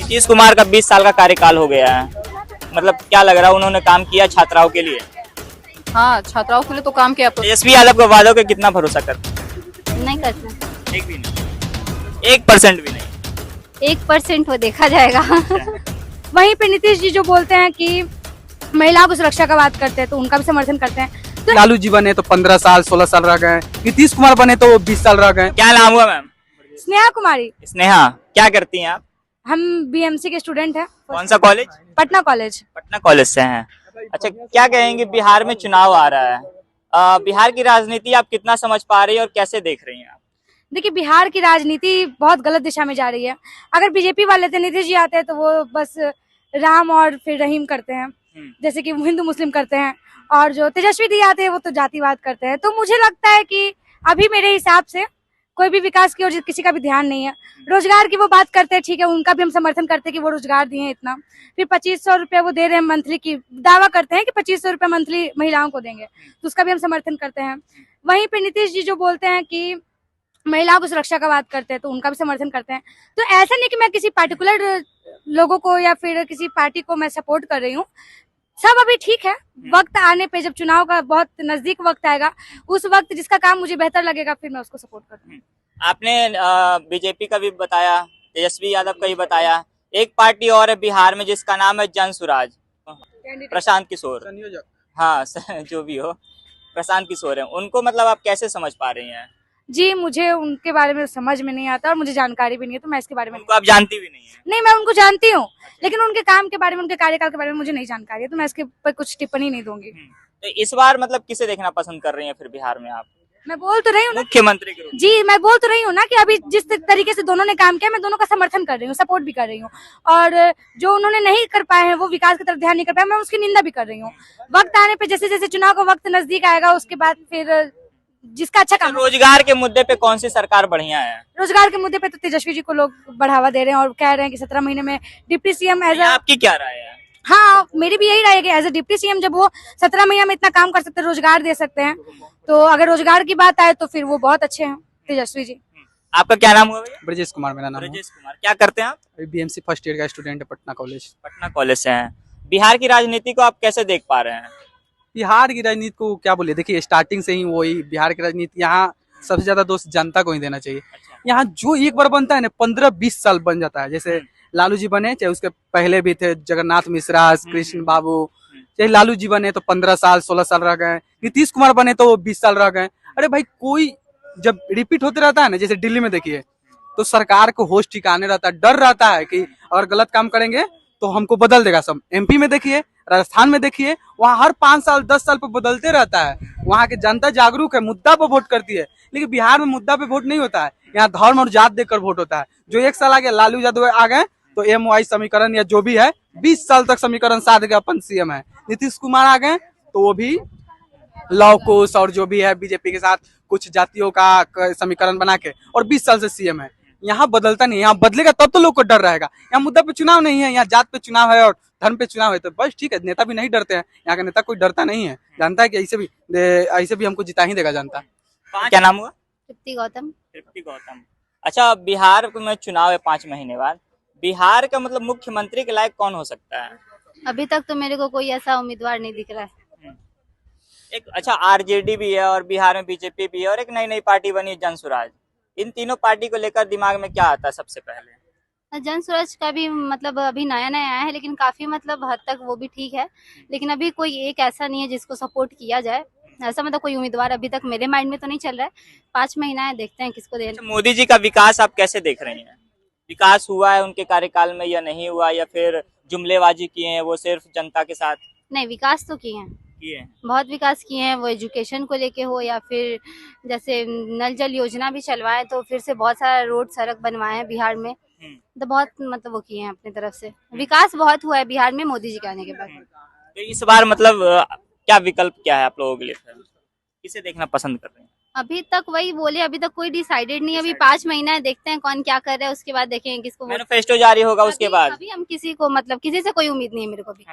नीतीश कुमार का 20 साल का कार्यकाल हो गया है, मतलब क्या लग रहा है उन्होंने काम किया छात्राओं के लिए? हाँ, छात्राओं के लिए तो काम किया। तेजस्वी यादव के वादों के कितना भरोसा करते नहीं करते, एक भी नहीं, 1% भी नहीं। 1% वो देखा जाएगा। वहीं पे नीतीश जी जो बोलते हैं कि महिलाओं की सुरक्षा का बात करते हैं तो उनका भी समर्थन करते हैं। तो लालू जी बने तो 15 साल 16 साल रह गए, नीतीश कुमार बने तो 20 साल रह गए। क्या नाम हुआ मैम? स्नेहा कुमारी, स्नेहा, क्या करती हैं आप? हम बीएमसी के स्टूडेंट हैं। कौन सा college? Patna college. Patna college से हैं। अच्छा, क्या कहेंगे, बिहार में चुनाव आ रहा है, बिहार की राजनीति आप कितना समझ पा रही है और कैसे देख रही हैं आप? देखिए, बिहार की राजनीति बहुत गलत दिशा में जा रही है। अगर बीजेपी वाले थे, नीतीश जी आते हैं तो वो बस राम और फिर रहीम करते हैं, जैसे कि हिंदू मुस्लिम करते हैं, और जो तेजस्वी जी आते हैं वो तो जातिवाद करते हैं। तो मुझे लगता है कि अभी मेरे हिसाब से कोई भी विकास की ओर किसी का भी ध्यान नहीं है। रोजगार की वो बात करते हैं, ठीक है, उनका भी हम समर्थन करते हैं कि वो रोजगार दिए इतना, फिर 2500 रुपये वो दे रहे हैं मंथली की दावा करते हैं कि 2500 रुपये मंथली महिलाओं को देंगे, तो उसका भी हम समर्थन करते हैं। वहीं पे नीतीश जी जो बोलते हैं कि महिलाओं की सुरक्षा का बात करते हैं तो उनका भी समर्थन करते हैं। तो ऐसा नहीं कि मैं किसी पार्टिकुलर लोगों को या फिर किसी पार्टी को मैं सपोर्ट कर रही हूँ, सब अभी ठीक है। वक्त आने पे जब चुनाव का बहुत नजदीक वक्त आएगा, उस वक्त जिसका काम मुझे बेहतर लगेगा फिर मैं उसको सपोर्ट करूंगी। आपने बीजेपी का भी बताया, तेजस्वी यादव का भी बताया, एक पार्टी और है बिहार में जिसका नाम है जन सुराज, प्रशांत किशोर। हाँ जो भी हो, प्रशांत किशोर है, उनको मतलब आप कैसे समझ पा रही हैं? जी, मुझे उनके बारे में समझ में नहीं आता और मुझे जानकारी भी नहीं है, तो मैं इसके बारे में उनको आप जानती भी नहीं है? नहीं, मैं उनको जानती हूँ, लेकिन उनके काम के बारे में, उनके कार्यकाल के बारे में मुझे नहीं जानकारी है, तो मैं इसके पर कुछ टिप्पणी नहीं दूंगी। तो इस बार मतलब किसे देखना पसंद कर रही हैं फिर बिहार में आप, मैं बोल तो रही हूँ ना, मुख्यमंत्री के रूप में? जी मैं बोल तो रही हूँ ना कि अभी जिस तरीके से दोनों ने काम किया, मैं दोनों का समर्थन कर रही हूँ, सपोर्ट भी कर रही हूँ, और जो उन्होंने नहीं कर पाए हैं, वो विकास की तरफ ध्यान नहीं कर पाए, मैं उसकी निंदा भी कर रही हूँ। वक्त आने पे, जैसे जैसे चुनाव का वक्त नजदीक आएगा, उसके बाद फिर जिसका अच्छा काम। रोजगार के मुद्दे पे कौन सी सरकार बढ़िया है? रोजगार के मुद्दे पे तो तेजस्वी जी को लोग बढ़ावा दे रहे हैं और कह रहे हैं कि 17 महीने में डिप्टी सीएम एज आपकी क्या राय है? हाँ, मेरी भी यही राय है कि एज ए डिप्टी सीएम जब वो 17 महीने में इतना काम कर सकते हैं, रोजगार दे सकते हैं, तो अगर रोजगार की बात आए तो फिर वो बहुत अच्छे हैं तेजस्वी जी। आपका क्या नाम हुआ भैया? ब्रजेश कुमार मेरा नाम है। ब्रजेश कुमार, क्या करते हैं आप? बीएमसी फर्स्ट ईयर का स्टूडेंट है, पटना कॉलेज। पटना कॉलेज से हैं। बिहार की राजनीति को आप कैसे देख पा रहे हैं? बिहार की राजनीति को क्या बोले, देखिए स्टार्टिंग से ही वही बिहार की राजनीति, यहाँ सबसे ज्यादा दोस्त जनता को ही देना चाहिए। यहाँ जो एक बार बनता है ना 15-20 साल बन जाता है। जैसे लालू जी बने, चाहे उसके पहले भी थे जगन्नाथ मिश्रा, कृष्ण बाबू, चाहे लालू जी बने तो 15 साल 16 साल रह गए, नीतीश कुमार बने तो 20 साल रह गए। अरे भाई, कोई जब रिपीट होते रहता है ना, जैसे दिल्ली में देखिए, तो सरकार को होश ठिकाने रहता है, डर रहता है कि अगर गलत काम करेंगे तो हमको बदल देगा सब। एमपी में देखिए, राजस्थान में देखिए, वहाँ हर 5 साल 10 साल पे बदलते रहता है। वहाँ की जनता जागरूक है, मुद्दा पे वोट करती है। लेकिन बिहार में मुद्दा पे वोट नहीं होता है, यहाँ धर्म और जात देकर वोट होता है। जो 1 साल आगे लालू यादव आ गए तो MY समीकरण या जो भी है 20 साल तक समीकरण साध के अपन सीएम है। नीतीश कुमार आ गए तो वो भी लॉकुश और जो भी है बीजेपी के साथ कुछ जातियों का समीकरण बना के और 20 साल से सीएम है। यहाँ बदलता नहीं, यहाँ बदलेगा तब तो लोग को डर रहेगा। यहाँ मुद्दा पे चुनाव नहीं है, यहाँ जात पे चुनाव है और धर्म पे चुनाव है, तो बस ठीक है, नेता भी नहीं डरते हैं। यहाँ का नेता कोई डरता नहीं है, जानता है कि ऐसे भी हमको जिता ही देगा जनता। क्या नाम हुआ? तृप्ति गौतम। तृप्ति गौतम। अच्छा, बिहार में चुनाव है 5 महीने बाद, बिहार का मतलब मुख्यमंत्री के लायक कौन हो सकता है? अभी तक तो मेरे को कोई ऐसा उम्मीदवार नहीं दिख रहा है। एक अच्छा आरजेडी भी है और बिहार में बीजेपी भी है और एक नई पार्टी बनी है जन सुराज। इन तीनों पार्टी को लेकर दिमाग में क्या आता है सबसे पहले? जन सूरज का भी मतलब अभी नया नया आया है, लेकिन काफी मतलब हद तक वो भी ठीक है, लेकिन अभी कोई एक ऐसा नहीं है जिसको सपोर्ट किया जाए। ऐसा मतलब कोई उम्मीदवार अभी तक मेरे माइंड में तो नहीं चल रहा है। 5 महीना है, देखते हैं किसको देना। मोदी जी का विकास आप कैसे देख रहे हैं? विकास हुआ है उनके कार्यकाल में या नहीं हुआ, या फिर जुमलेबाजी किए हैं वो सिर्फ जनता के साथ? नहीं, विकास तो किए हैं, बहुत विकास किए हैं। वो एजुकेशन को लेके हो या फिर जैसे नल जल योजना भी चलवाए, तो फिर से बहुत सारा रोड सड़क बनवाए हैं बिहार में, तो बहुत मतलब वो किए हैं अपनी तरफ से। विकास बहुत हुआ है बिहार में मोदी जी के आने के बाद। तो इस बार मतलब क्या विकल्प क्या है आप लोगों के लिए, किसे देखना पसंद कर रहे हैं? अभी तक वही बोले, अभी तक कोई डिसाइडेड नहीं है। अभी 5 महीना है, देखते हैं कौन क्या कर रहा है, उसके बाद देखेंगे किसको। मैनिफेस्टो जारी होगा उसके बाद? अभी हम किसी को मतलब किसी से कोई उम्मीद नहीं है मेरे को भी।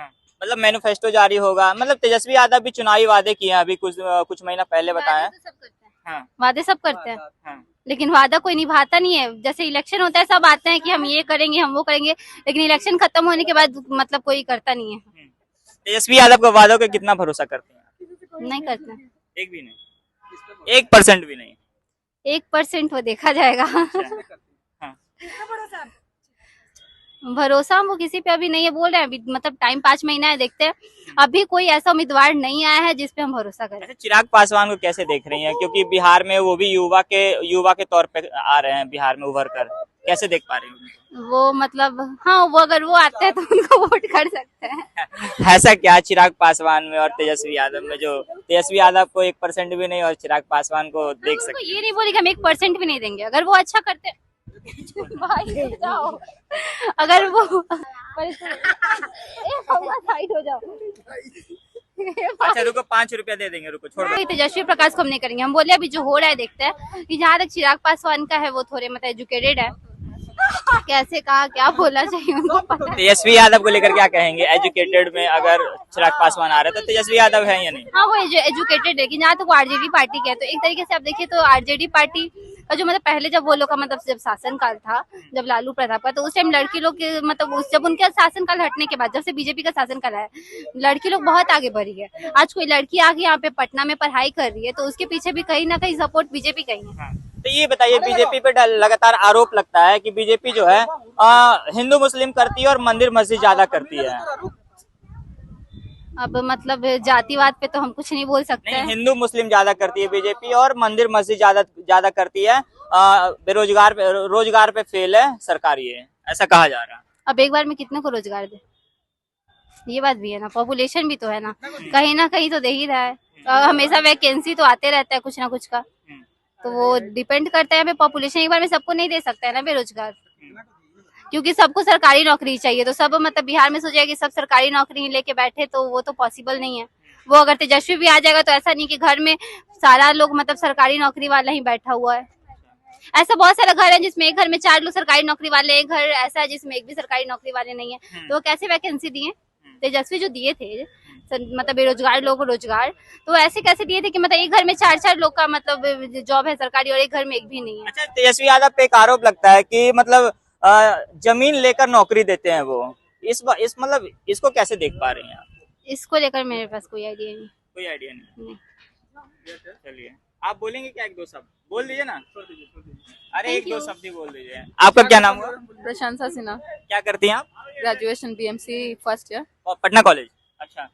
मतलब मैनिफेस्टो जारी होगा, मतलब तेजस्वी यादव भी चुनावी वादे किए हैं अभी कुछ महीना पहले बताया। वादे सब करते हैं, वादे सब करते हैं। लेकिन वादा कोई निभाता नहीं है। जैसे इलेक्शन होता है सब आते हैं कि हम ये करेंगे हम वो करेंगे, लेकिन इलेक्शन खत्म होने के बाद मतलब कोई करता नहीं है। तेजस्वी यादव के वादों पे कितना भरोसा करते हैं? नहीं करते। एक भी नहीं, 1% भी नहीं। 1% वो देखा जाएगा। हाँ। भरोसा वो किसी पे अभी नहीं है, बोल रहे हैं अभी मतलब टाइम 5 महीना है, देखते हैं। अभी कोई ऐसा उम्मीदवार नहीं आया है जिसपे हम भरोसा करें। अच्छा, चिराग पासवान को कैसे देख रही हैं? क्योंकि बिहार में वो भी युवा के तौर पे आ रहे हैं बिहार में उभर कर, कैसे देख पा रही हैं? वो मतलब हाँ, वो अगर वो आते हैं तो उनको वोट कर सकते हैं। ऐसा क्या चिराग पासवान में और तेजस्वी यादव में, जो तेजस्वी यादव को 1% भी नहीं और चिराग पासवान को देख हम सकते उनको ये नहीं बोले कि हम 1% भी नहीं देंगे, अगर वो अच्छा करते भाई हो जाओ, अगर वो साइड हो जाओ। अच्छा रुको, 5 रुपया दे देंगे, रुको छोड़ दो। तेजस्वी प्रकाश को हम नहीं करेंगे। हम बोले अभी जो हो रहा है देखते हैं कि जहाँ तक चिराग पासवान का है वो थोड़े मतलब एजुकेटेड है, कैसे कहा क्या बोलना चाहिए उनको पता है। तेजस्वी यादव को लेकर क्या कहेंगे? एजुकेटेड में अगर चिराग पासवान आ रहे हैं तो तेजस्वी यादव है या नहीं? हाँ वो एजुकेटेड है कि जहाँ तक वो आरजेडी पार्टी के है, तो एक तरीके से आप देखिए तो आरजेडी पार्टी का जो मतलब पहले जब वो लोग का मतलब जब शासन काल था, जब लालू प्रसाद का, तो उस टाइम लड़की लोग के मतलब जब उनका शासन काल हटने के बाद जब से बीजेपी का शासन काल है, लड़की लोग बहुत आगे बढ़ी है। आज कोई लड़की आगे यहाँ पे पटना में पढ़ाई कर रही है तो उसके पीछे भी कहीं ना कहीं सपोर्ट बीजेपी का ही है। तो ये बताइए, बीजेपी पे लगातार आरोप लगता है कि बीजेपी जो है हिंदू मुस्लिम करती है और मंदिर मस्जिद ज्यादा करती है। अब मतलब जातिवाद पे तो हम कुछ नहीं बोल सकते नहीं, हैं। हिंदू मुस्लिम ज्यादा करती है बीजेपी और मंदिर मस्जिद ज्यादा करती है। रोजगार पे फेल है सरकार, ये ऐसा कहा जा रहा है। अब एक बार में कितने को रोजगार दे, ये बात भी है ना, पॉपुलेशन भी तो है ना कहीं तो दे ही रहा है। हमेशा वैकेंसी तो आते रहता है कुछ ना कुछ का, तो वो डिपेंड करता है पॉपुलेशन। एक बार में सबको नहीं दे सकता है ना बेरोजगार, क्योंकि सबको सरकारी नौकरी चाहिए, तो सब मतलब बिहार में सोचेगा कि सब सरकारी नौकरी लेके बैठे, तो वो तो पॉसिबल नहीं है। वो अगर तेजस्वी भी आ जाएगा तो ऐसा नहीं कि घर में सारा लोग मतलब सरकारी नौकरी वाला ही बैठा हुआ है। ऐसा बहुत सारा घर है जिसमें एक घर में 4 लोग सरकारी नौकरी वाले, एक घर ऐसा है जिसमें एक भी सरकारी नौकरी वाले नहीं है। तो वो कैसे वैकेंसी दिए? तेजस्वी जो दिए थे मतलब बेरोजगार लोगों को रोजगार, तो ऐसे कैसे दिए थे कि मतलब एक घर में 4 मतलब लोग का मतलब जॉब है सरकारी और एक घर में एक भी नहीं है। अच्छा, तेजस्वी यादव पे एक आरोप लगता है कि मतलब जमीन लेकर नौकरी देते हैं वो, इस मतलब इसको कैसे देख पा रही हैं आप? इसको लेकर मेरे पास कोई आइडिया नहीं। कोई आइडिया नहीं। चलिए, आप बोलेंगे क्या? एक दो शब्द बोल दीजिए ना। अरे एक दो शब्द ही बोल दीजिए। आपका क्या नाम हुआ? प्रशंसा सिन्हा, क्या करती हैं आप? Graduation BMC first year. और पटना कॉलेज। अच्छा,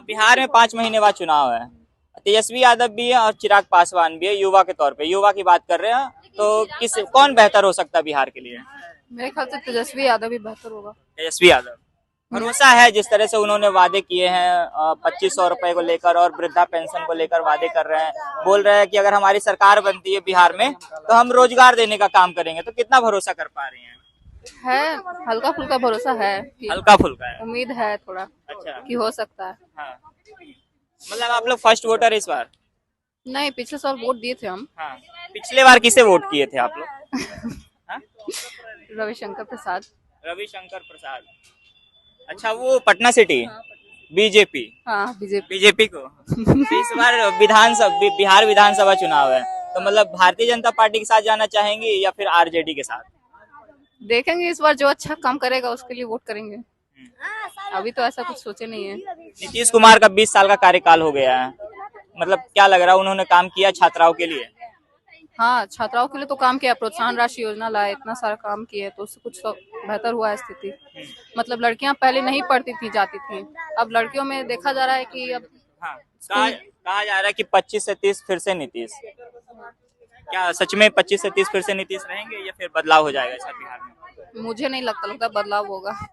बिहार में 5 महीने बाद चुनाव है, तेजस्वी यादव भी है और चिराग पासवान भी है। युवा के तौर पे, युवा की बात कर रहे हैं, तो कौन बेहतर हो सकता है बिहार के लिए? मेरे ख्याल से तेजस्वी यादव भी बेहतर होगा। तेजस्वी यादव, भरोसा है जिस तरह से उन्होंने वादे किए हैं 2500 रुपए को लेकर और वृद्धा पेंशन को लेकर वादे कर रहे हैं, बोल रहे हैं कि अगर हमारी सरकार बनती है बिहार में तो हम रोजगार देने का काम करेंगे, तो कितना भरोसा कर पा रही हैं? है, हल्का फुल्का भरोसा है कि हल्का फुल्का है। उम्मीद है थोड़ा अच्छा, कि हो सकता है। हाँ, मतलब आप लोग फर्स्ट वोटर इस बार? नहीं, पिछले साल वोट दिए थे हम। हाँ, पिछले बार किसे वोट किए थे आप लोग? हाँ? रविशंकर प्रसाद। रविशंकर प्रसाद। अच्छा, वो पटना सिटी बीजेपी। हाँ, बीजेपी को। इस बार बिहार विधानसभा चुनाव है, तो मतलब भारतीय जनता पार्टी के साथ जाना चाहेंगी या फिर आरजेडी के साथ? देखेंगे, इस बार जो अच्छा काम करेगा उसके लिए वोट करेंगे। अभी तो ऐसा कुछ सोचे नहीं है। नीतीश कुमार का 20 साल का कार्यकाल हो गया है, मतलब क्या लग रहा है उन्होंने काम किया छात्राओं के लिए? हाँ, छात्राओं के लिए तो काम किया, प्रोत्साहन राशि योजना लाए, इतना सारा काम किया, तो उससे कुछ तो बेहतर हुआ है स्थिति। मतलब लड़कियां पहले नहीं पढ़ती थी, जाती थी, अब लड़कियों में देखा जा रहा है कि अब हाँ, कहा जा रहा है कि 25 से 30 फिर से नीतीश। क्या सच में 25 से 30 फिर से नीतीश रहेंगे या फिर बदलाव हो जाएगा इसका बिहार में? मुझे नहीं लगता बदलाव होगा।